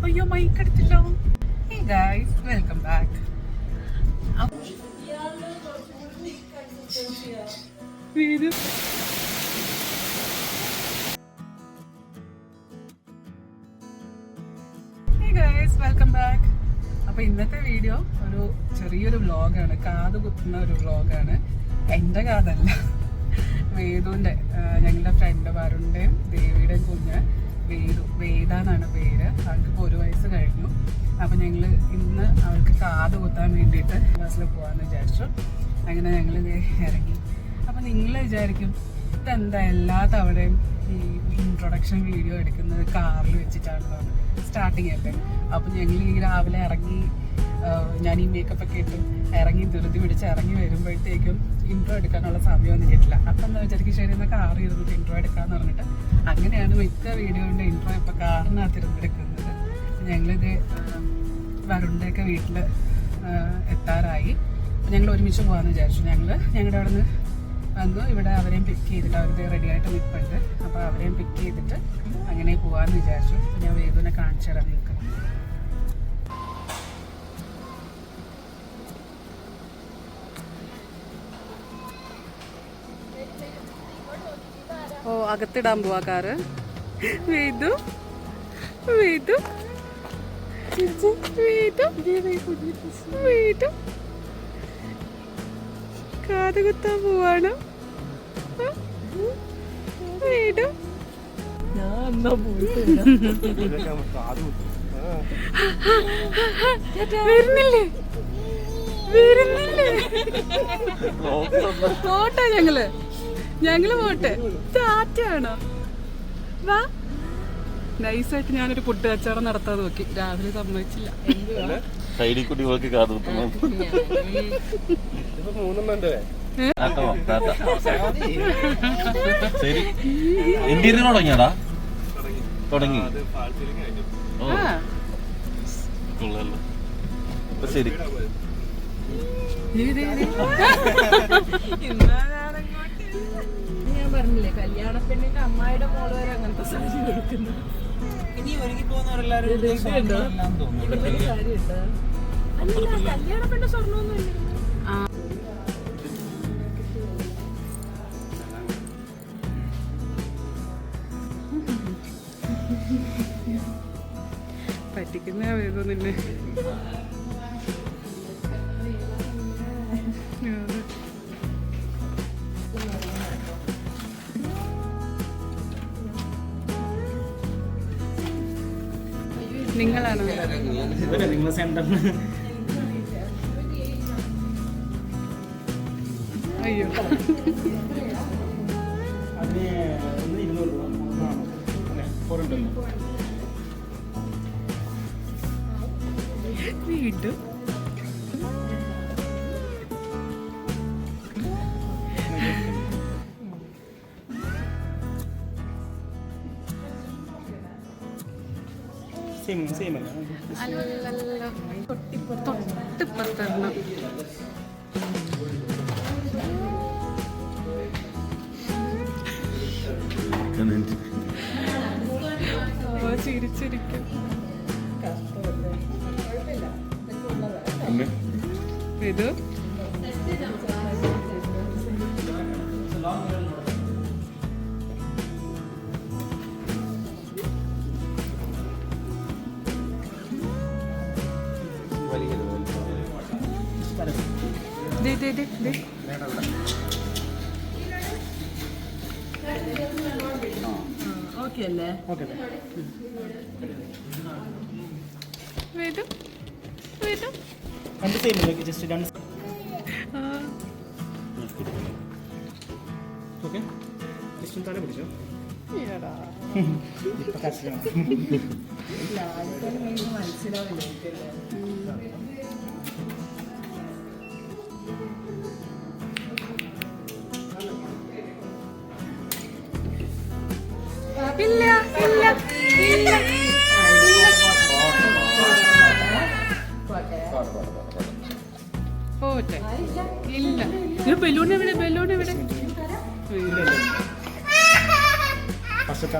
അയ്യോ mic എടുത്തില്ലോ. Hey guys, welcome back. Hey guys, welcome back. അപ്പോൾ ഇന്നത്തെ വീഡിയോ ഒരു ചെറിയൊരു വ്ളോഗാണ്, കാത് കുത്തുന്ന ഒരു വ്ളോഗാണ്. എൻ്റെ കാതല്ല, വേദുവിൻ്റെ, ഞങ്ങളുടെ ഫ്രണ്ട് വരുണിൻ്റെയും ദേവിയുടെയും കുഞ്ഞ് വേദ എന്നാണ് പേര്. അവൾക്കിപ്പോൾ 1 വയസ്സ് കഴിഞ്ഞു. അപ്പോൾ ഞങ്ങൾ ഇന്ന് അവൾക്ക് കാത് കുത്താൻ വേണ്ടിയിട്ട് ബസ്സിൽ പോകാമെന്ന് വിചാരിച്ചു. അങ്ങനെ ഞങ്ങൾ ഇറങ്ങി. അപ്പോൾ നിങ്ങൾ വിചാരിക്കും ഇതെന്താ എല്ലാ തവണയും ഈ ഇൻട്രൊഡക്ഷൻ വീഡിയോ എടുക്കുന്നത് കാറിൽ വെച്ചിട്ടാണല്ലോ, സ്റ്റാർട്ടിങ് അല്ലേ. അപ്പോൾ ഞങ്ങൾ ഈ രാവിലെ ഇറങ്ങി, ഞാൻ ഈ മേക്കപ്പ് ഒക്കെ ഇട്ടും ഇറങ്ങി ധൃതി പിടിച്ച് ഇറങ്ങി വരുമ്പോഴത്തേക്കും ഇൻട്രോ എടുക്കാനുള്ള സമയമൊന്നും കിട്ടില്ല. അപ്പം എന്താ വിചാരിക്കും, ശരി എന്നാൽ കാറിൽ ഇരുന്നിട്ട് ഇൻട്രോ എടുക്കാമെന്ന് പറഞ്ഞിട്ട് അങ്ങനെയാണ് മിക്ക വീഡിയോയുടെ ഇൻട്രോ ഇപ്പോൾ കാറിനകത്ത് ഇരുന്നെടുക്കുന്നത്. ഞങ്ങളിത് വരുണിൻ്റെയൊക്കെ വീട്ടിൽ എത്താറായി. ഞങ്ങൾ ഒരുമിച്ച് പോകാമെന്ന് വിചാരിച്ചു. ഞങ്ങളുടെ അവിടെ നിന്ന് വന്നു, ഇവിടെ അവരെയും പിക്ക് ചെയ്തിട്ട് അവരുടെ റെഡിയായിട്ട് നിൽപ്പുണ്ട്. അപ്പോൾ അവരെയും പിക്ക് ചെയ്തിട്ട് അങ്ങനെ പോകാമെന്ന് വിചാരിച്ചു. ഞാൻ വേദുവിനെ കാണിച്ചു തരാം നിങ്ങൾക്ക്. ഓ, അകത്തിടാൻ പോവാ കാറ്. വേദു വേദു വേദു വേദു കാത് കുത്താൻ പോവാണ്. വേദു വരുന്നില്ലേ വരുന്നില്ലേ? പോട്ടെ, ഞങ്ങള് പോട്ടെ. ചാറ്റാണോ? വാ. നൈസായിട്ട് ഞാനൊരു ഫുഡ് കച്ചവടം നടത്താൻ നോക്കി, രാവിലെ സമ്മതിച്ചില്ല. തുടങ്ങി ശരി. ഞാൻ പറഞ്ഞില്ലേ, കല്യാണ പെണ്ണിന്റെ അമ്മായിയുടെ മോള് വരെ അങ്ങനത്തെ സാരി കൊടുക്കുന്നു. ഇനി ഒരുങ്ങി പോകുന്നവരെല്ലാരും കല്യാണ പെണ്ണ് സ്വർണ്ണമൊന്നും ഇല്ല. പറ്റിക്കുന്ന വേദോ നിന്നെ. നിങ്ങളാണോ? അയ്യോ, വീണ്ടും തൊട്ടിപ്പുറത്തെണ്ണം. ചിരിച്ചിരിക്കും. ഇത് ഓക്കെ അല്ലേ? ഇല്ല ഇല്ല ഇല്ല. പോട്ടെ. ഇല്ല, ബലൂൺ എവിടെ? ബലൂൺ എവിടെ? ഫസ്റ്റത്തെ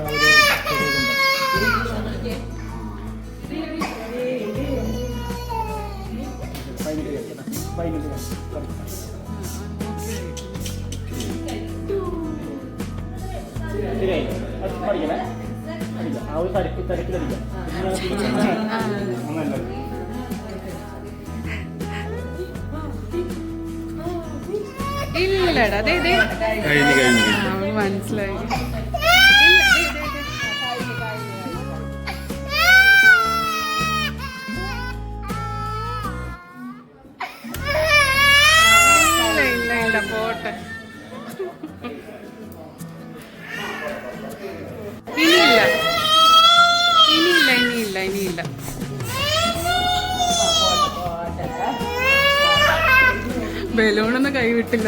ഇല്ലടാ അതെ അതെ കഴിഞ്ഞു മനസ്സിലായി. ഇല്ല പോട്ടെ. ഇനിയില്ല. ബലൂണൊന്നും കൈവിട്ടില്ല.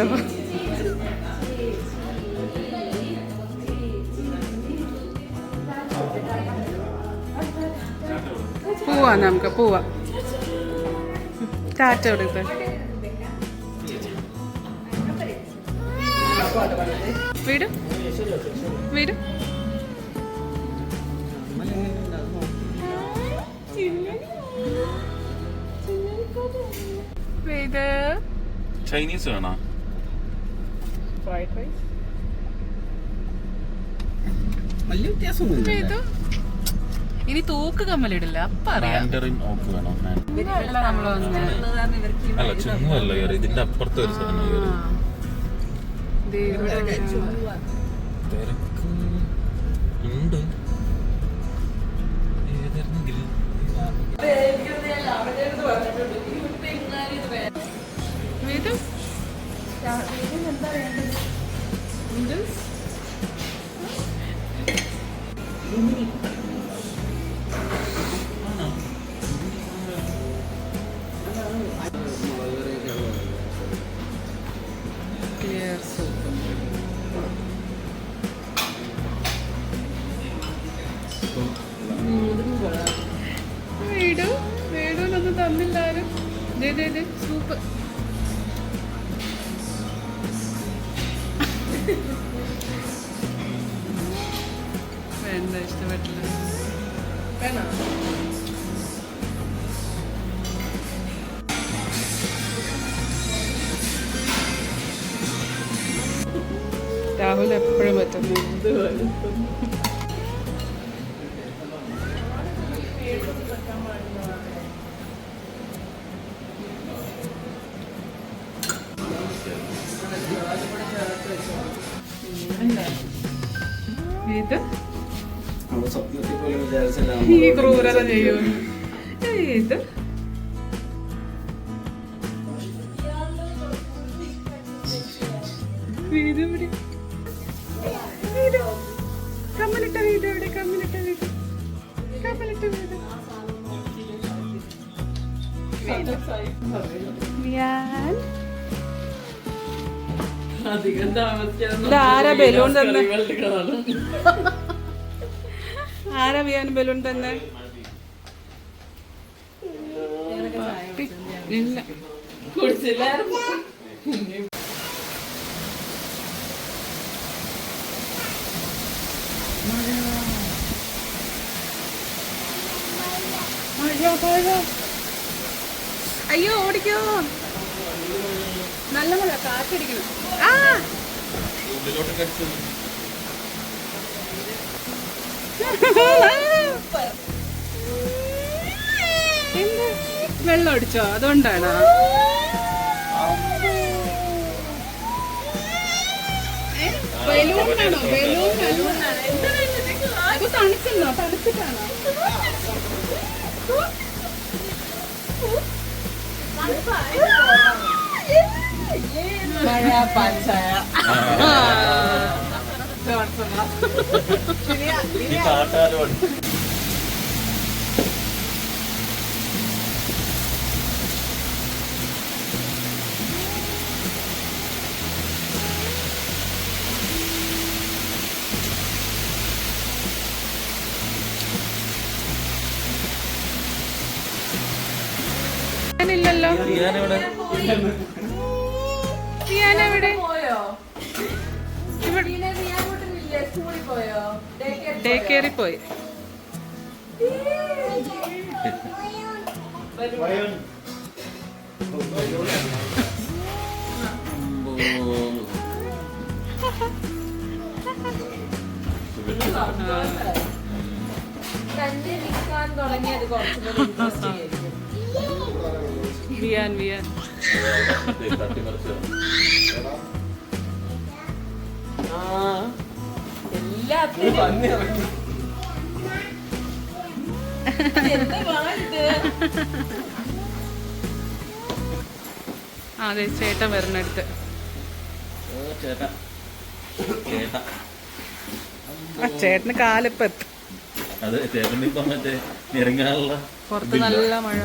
നമുക്ക് പോവാം. ടാറ്റ കൊടുത്ത് വീടും ചൈനീസ് വേണോ? ഫ്രൈഡ് റൈസ് വലിയ വ്യത്യാസമൊന്നുമില്ല. ഇനി തൂക്ക് കമ്മലിടില്ല അപ്പൊ അറിയാം. അല്ല ചുങ്ങല്ല കയറി, ഇതിന്റെ അപ്പുറത്തെ ഒരു സാധനം കയറി. തിരക്ക് ഉണ്ട് ഏതായിരുന്നെങ്കിലും ക്ലിയർ സൂപ്പ്. വേടൂനൊന്നും തന്നില്ലാരും. സൂപ്പ് വേണ്ട, ഇഷ്ടപ്പെട്ടില്ല. രാഹുൽ എപ്പോഴും പറ്റുന്നു. ഇത് ഈ ക്രൂരത ചെയ്യൂ. ഇത് കമ്മലിട്ട വീട് എവിടെ? കമ്മലിട്ട വീട് ആരാ ബലൂൺ തന്നെ? ആരാ വിയാൻ ബലൂൺ തന്നെ? ഇല്ല കുടിച്ചില്ലായിരുന്നു. അയ്യോ ഓടിക്കോ, നല്ല മഴ, കാറ്റടിക്കണം. വെള്ളം അടിച്ചോ? അതുകൊണ്ടാണോ? ബലൂണാണോ? അത് തണുക്കുന്നോ? തണുത്തിട്ടാണോ? മഴ പഞ്ചായ ഇല്ലല്ലോ. എവിടെ ഡേ കെയറിൽ പോയി. തന്നെ നിൽക്കാൻ തുടങ്ങിയത് കുറച്ചും കൂടി ഇൻട്രസ്റ്റിംഗ് ആയിരിക്കും. വിയാൻ തട്ടിമറിച്ച് എല്ലാത്തിനും എന്താ ഇത്? അതെ ചേട്ടൻ വരണടുത്ത്. ചേട്ടാ ചേട്ടാ ചേട്ടന് കാലിപ്പം എത്തും. അത് ചേട്ടൻ ഇപ്പം മറ്റേ ഇറങ്ങാനുള്ള പുറത്ത് നല്ല മഴ.